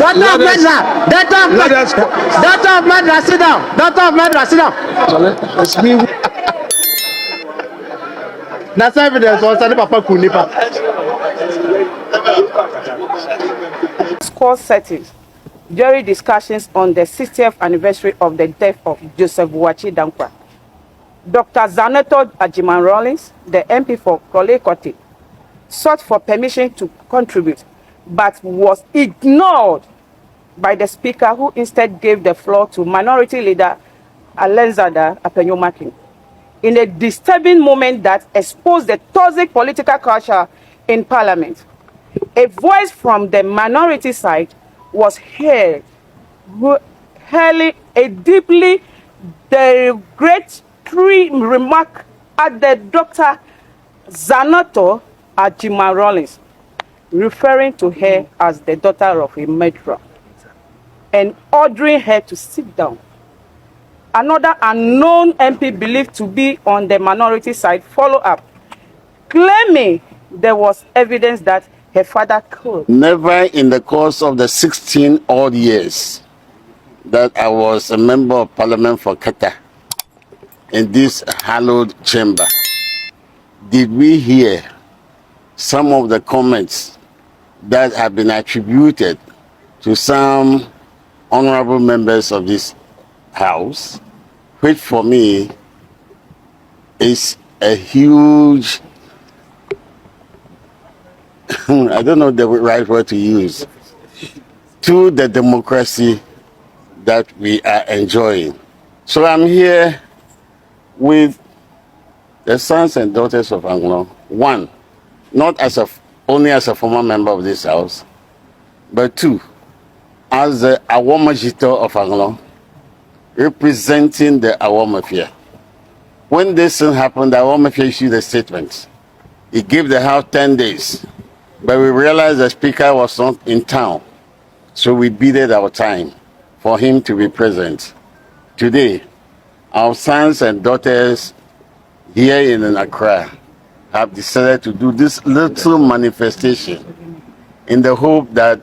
Daughter of Medra, sit down. Daughter of Medra, sit down. It's me. That's evidence. Papa Kunipa. Score settings during discussions on the 60th anniversary of the death of Joseph Boachi Dankwa. Dr. Zanetor Ajiman Rawlings, the MP for Korle-Kotte, sought for permission to contribute, but was ignored by the Speaker, who instead gave the floor to Minority Leader Alenzada Apenyomakin. In a disturbing moment that exposed the toxic political culture in Parliament, a voice from the minority side was heard, hailing a deeply derogatory remark at the Dr. Zanetor Ajiman Rawlings, referring to her as the daughter of a murderer, and ordering her to sit down. Another unknown MP believed to be on the minority side followed up, claiming there was evidence that her father killed. Never in the course of the 16 odd years that I was a member of Parliament for Qatar in this hallowed chamber did we hear some of the comments that have been attributed to some honorable members of this house, which for me is a huge, I don't know the right word to use, to the democracy that we are enjoying. So I'm here with the sons and daughters of Anglong. One, not only as a former member of this house, but two, as the Awomajito of Anglong, representing the Awomafia. When this thing happened, the Awomafia issued a statement. He gave the house 10 days, but we realized the speaker was not in town, so we bided our time for him to be present. Today, our sons and daughters here in Accra have decided to do this little manifestation in the hope that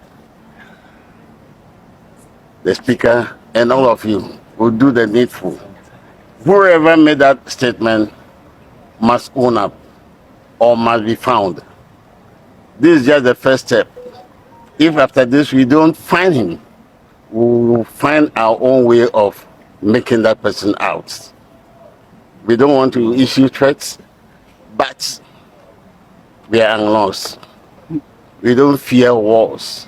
the speaker and all of you will do the needful. Whoever made that statement must own up or must be found. This is just the first step. If after this we don't find him, we will find our own way of making that person out. We don't want to issue threats, but we are lost. We don't fear wars,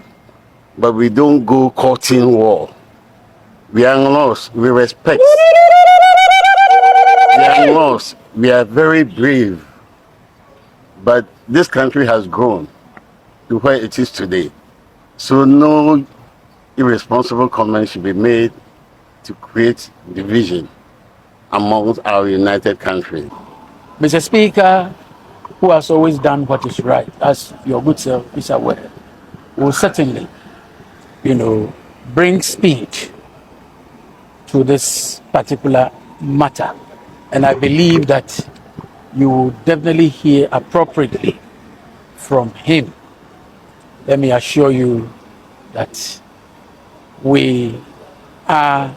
but we don't go courting war. We are lost. We respect. We are lost. We are very brave. But this country has grown to where it is today. So no irresponsible comment should be made to create division amongst our united country. Mr. Speaker, who has always done what is right, as your good self is aware, will certainly, bring speed to this particular matter. And I believe that you will definitely hear appropriately from him. Let me assure you that we are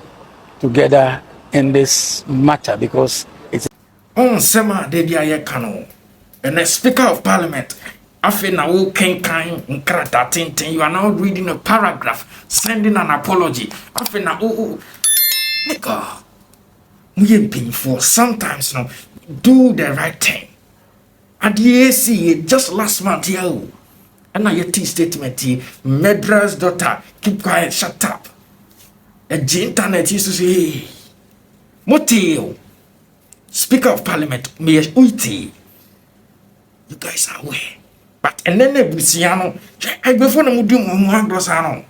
together in this matter because it's on Sema de Kano, and the Speaker of Parliament. After now, you are now reading a paragraph, sending an apology. After now, nigga, we for sometimes now do the right thing. At the AC just last month here, and I get statement here, Medra's daughter, keep quiet, shut up. And the internet used to say, hey, Motio, Speaker of Parliament, me uiti. You guys are aware. But and then the Busiano, I before the Mudim Mwagosano.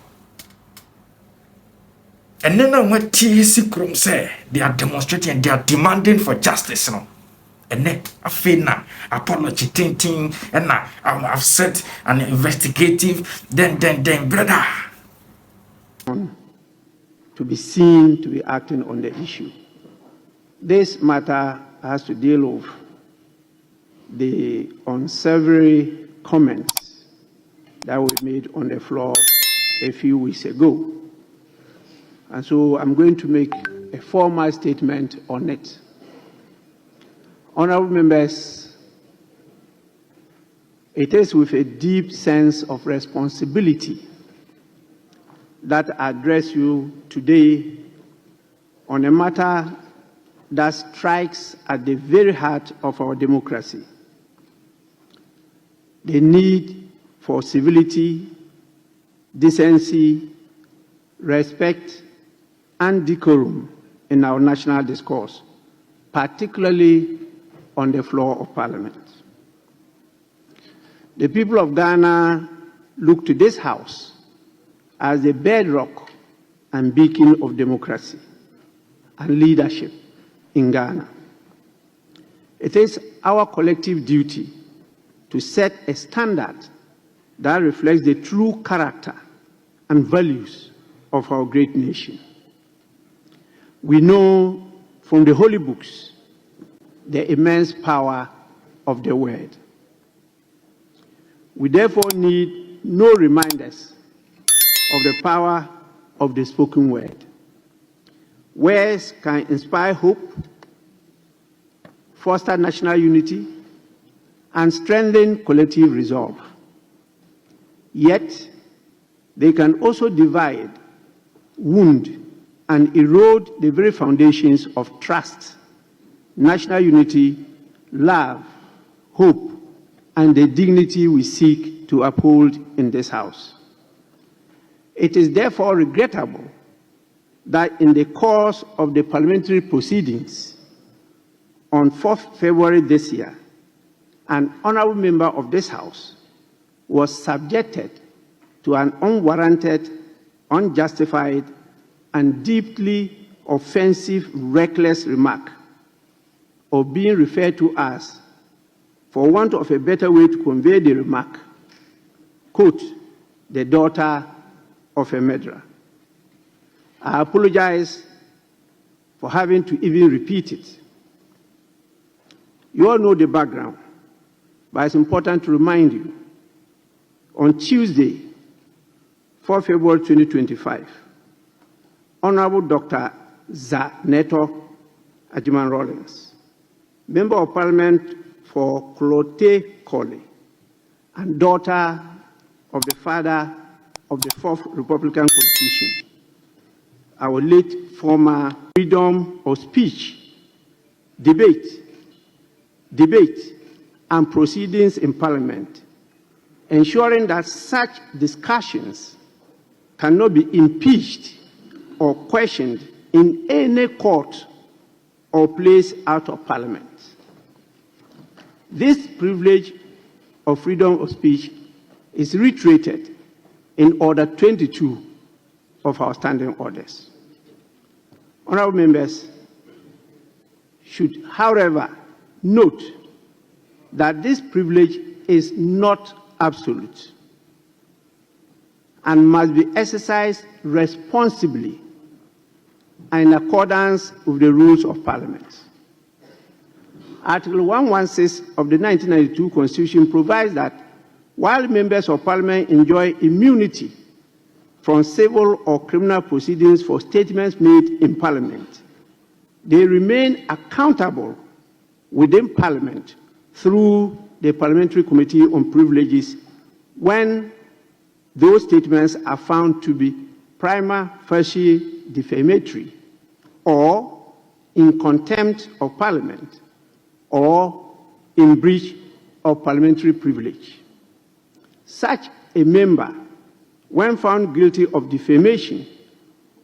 And then I went TC Krum say they are demonstrating, they are demanding for justice. No? And then I feel now apology ting, and now I've set an investigative, then, brother. To be seen to be acting on the issue. This matter has to deal with the unsavory comments that were made on the floor a few weeks ago. And so I'm going to make a formal statement on it. Honorable members, it is with a deep sense of responsibility that I address you today on a matter that strikes at the very heart of our democracy: the need for civility, decency, respect, and decorum in our national discourse, particularly on the floor of Parliament. The people of Ghana look to this House as the bedrock and beacon of democracy and leadership in Ghana. It is our collective duty to set a standard that reflects the true character and values of our great nation. We know from the holy books the immense power of the word. We therefore need no reminders of the power of the spoken word. Words can inspire hope, foster national unity, and strengthen collective resolve. Yet, they can also divide, wound, and erode the very foundations of trust, national unity, love, hope, and the dignity we seek to uphold in this House. It is therefore regrettable that in the course of the parliamentary proceedings on 4th February this year, an honorable member of this House was subjected to an unwarranted, unjustified, and deeply offensive, reckless remark, or being referred to as, for want of a better way to convey the remark, quote, the daughter of a murderer. I apologize for having to even repeat it. You all know the background, but it's important to remind you. On Tuesday, 4 February 2025, Honorable Dr. Zanetor Rawlings, Member of Parliament for Klote Kole, and daughter of the father of the 4th Republican Constitution, our late former freedom of speech, debate, and proceedings in Parliament, ensuring that such discussions cannot be impeached or questioned in any court or place out of Parliament. This privilege of freedom of speech is reiterated in Order 22 of our standing orders. Honorable members should, however, note that this privilege is not absolute and must be exercised responsibly and in accordance with the rules of Parliament. Article 116 of the 1992 Constitution provides that while members of Parliament enjoy immunity from civil or criminal proceedings for statements made in Parliament, they remain accountable within Parliament through the Parliamentary Committee on Privileges when those statements are found to be prima facie defamatory or in contempt of Parliament or in breach of parliamentary privilege. Such a member, when found guilty of defamation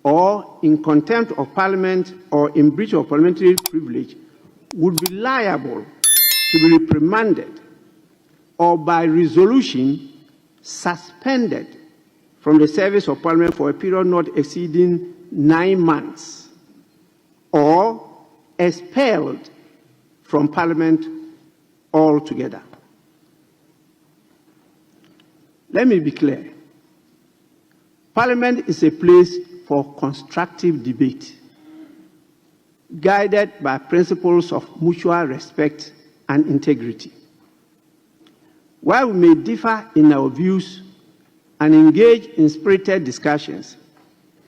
or in contempt of Parliament or in breach of parliamentary privilege, would be liable to be reprimanded or by resolution suspended from the service of Parliament for a period not exceeding 9 months or expelled from Parliament altogether. Let me be clear. Parliament is a place for constructive debate, guided by principles of mutual respect and integrity. While we may differ in our views and engage in spirited discussions,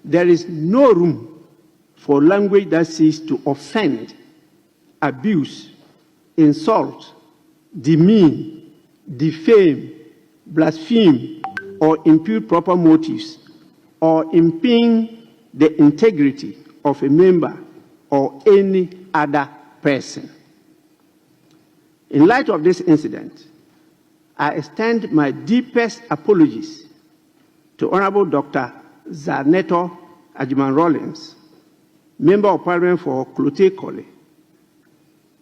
there is no room for language that seeks to offend, abuse, insult, demean, defame, blaspheme, or impute proper motives, or impugn the integrity of a member or any other person. In light of this incident, I extend my deepest apologies to Honorable Dr. Zanetor Ajiman-Rawlings, Member of Parliament for Klote Kole,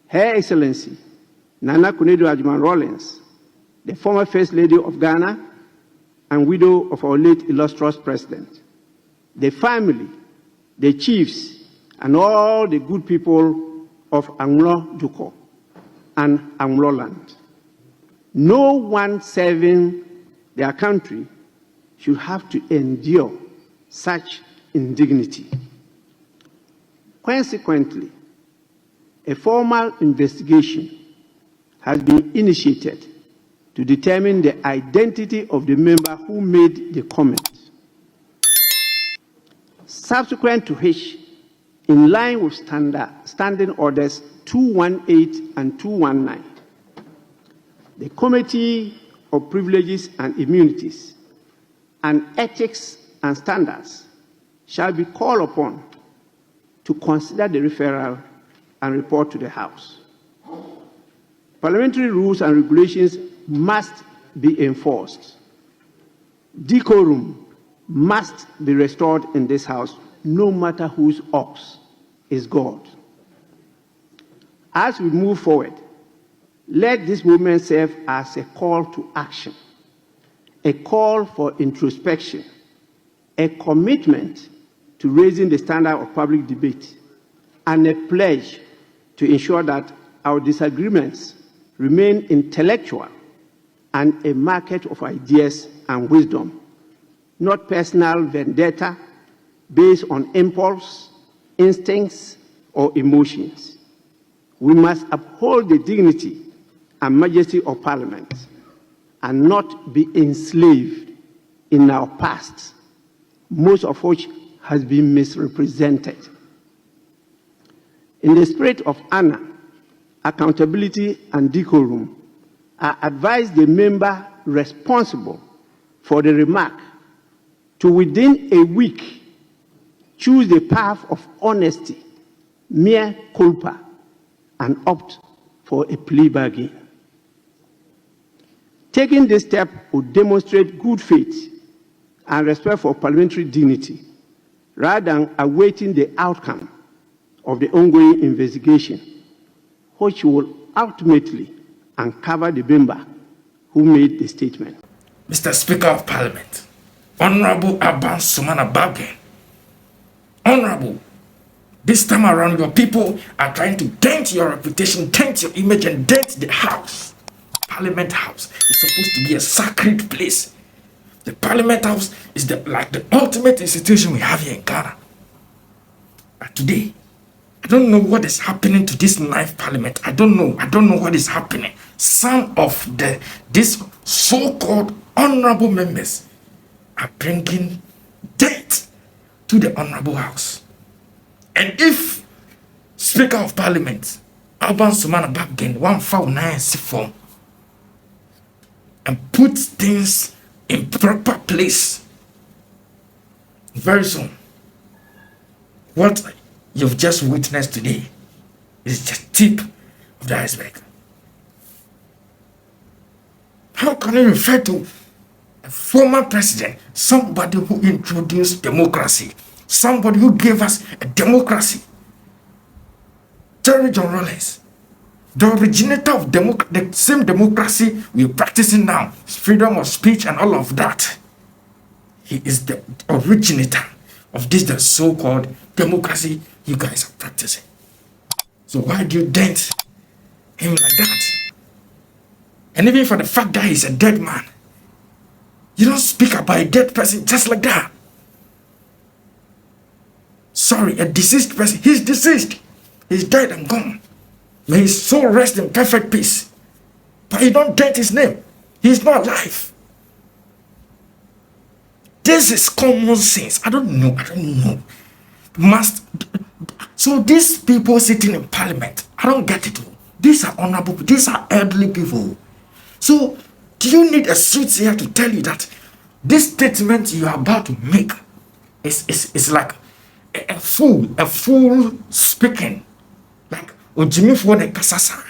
Her Excellency Nana Kunedu Ajiman-Rawlings, the former First Lady of Ghana and widow of our late illustrious President, the family, the chiefs, and all the good people of Anglo Duko and Anglo land. No one serving their country should have to endure such indignity. Consequently, a formal investigation has been initiated to determine the identity of the member who made the comment. Subsequent to which, in line with Standing Orders 218 and 219, the Committee of Privileges and Immunities and Ethics and Standards shall be called upon to consider the referral and report to the House. Parliamentary rules and regulations must be enforced. Decorum must be restored in this House, no matter whose ox is God. As we move forward, let this movement serve as a call to action, a call for introspection, a commitment to raising the standard of public debate, and a pledge to ensure that our disagreements remain intellectual and a market of ideas and wisdom, not personal vendetta based on impulse, instincts, or emotions. We must uphold the dignity and majesty of Parliament and not be enslaved in our past, most of which has been misrepresented. In the spirit of honor, accountability, and decorum, I advise the member responsible for the remark to, within a week, choose the path of honesty, mea culpa, and opt for a plea bargain. Taking this step would demonstrate good faith and respect for parliamentary dignity, rather than awaiting the outcome of the ongoing investigation, which will ultimately uncover the member who made the statement. Mr. Speaker of Parliament, Honorable Aban Sumana Babgen, Honorable, this time around your people are trying to dent your reputation, dent your image, and dent the House. Parliament House is supposed to be a sacred place. The Parliament House is like the ultimate institution we have here in Ghana. But today, I don't know what is happening to this ninth Parliament. I don't know what is happening. Some of these so-called honorable members are bringing death to the honorable House. And if Speaker of Parliament, Alban Sumana Babgen, one foul nine form, and put things in proper place, very soon, what you've just witnessed today is just tip of the iceberg. How can you refer to a former president, somebody who introduced democracy, somebody who gave us a democracy? Terry John Rawlings, the originator of the same democracy we're practicing now, freedom of speech and all of that. He is the originator of this the so-called democracy you guys are practicing. So why do you dent him like that? And even for the fact that he's a dead man, you don't speak about a dead person just like that. Sorry, a deceased person. He's deceased. He's dead and gone. May his soul rest in perfect peace. But you don't dent his name. He's not alive. This is common sense. I don't know. So these people sitting in parliament, I don't get it. These are honorable, these are elderly people. So do you need a suit here to tell you that this statement you are about to make is like a fool speaking? Like Ojimi for the Kasasa.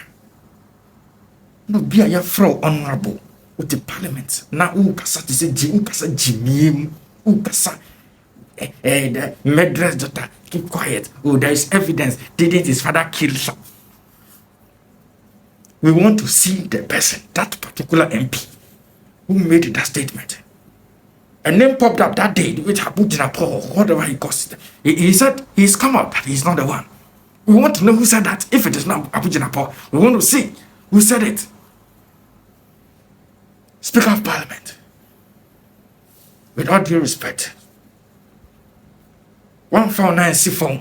No be a fro honorable with the parliament. Now who kasa to say Jimmy, who kasa the Medras daughter, keep quiet. Oh, there is evidence. Didn't his father kill him? We want to see the person, that particular MP, who made that statement. A name popped up that day, which Abuja Paul, whatever he caused. He said he's come out that he's not the one. We want to know who said that. If it is not Abuja Paul, we want to see who said it. Speaker of Parliament, with all due respect, 149 phone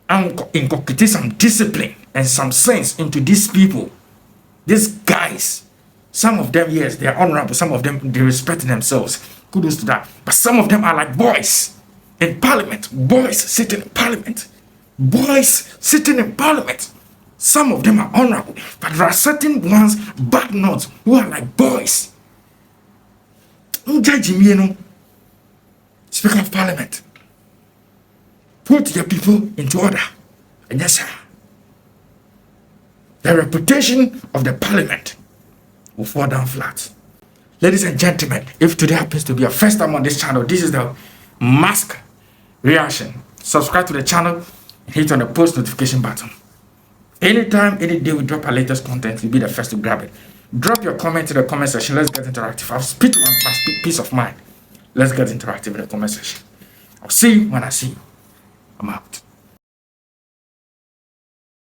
and inculcate some discipline and some sense into these people, these guys. Some of them, yes, they are honorable. Some of them, they respect themselves. Kudos to that. But some of them are like boys in parliament. Boys sitting in parliament. Boys sitting in parliament. Some of them are honorable. But there are certain ones, bad nuts, who are like boys. Speaker of Parliament, put your people into order. And yes, sir. The reputation of the Parliament will fall down flat. Ladies and gentlemen, if today happens to be your first time on this channel, this is the mask reaction. Subscribe to the channel and hit on the post notification button. Anytime, any day we drop our latest content, you'll be the first to grab it. Drop your comment in the comment section. Let's get interactive. I'll speak my peace of mind. Let's get interactive in the comment section. I'll see you when I see you. I'm out.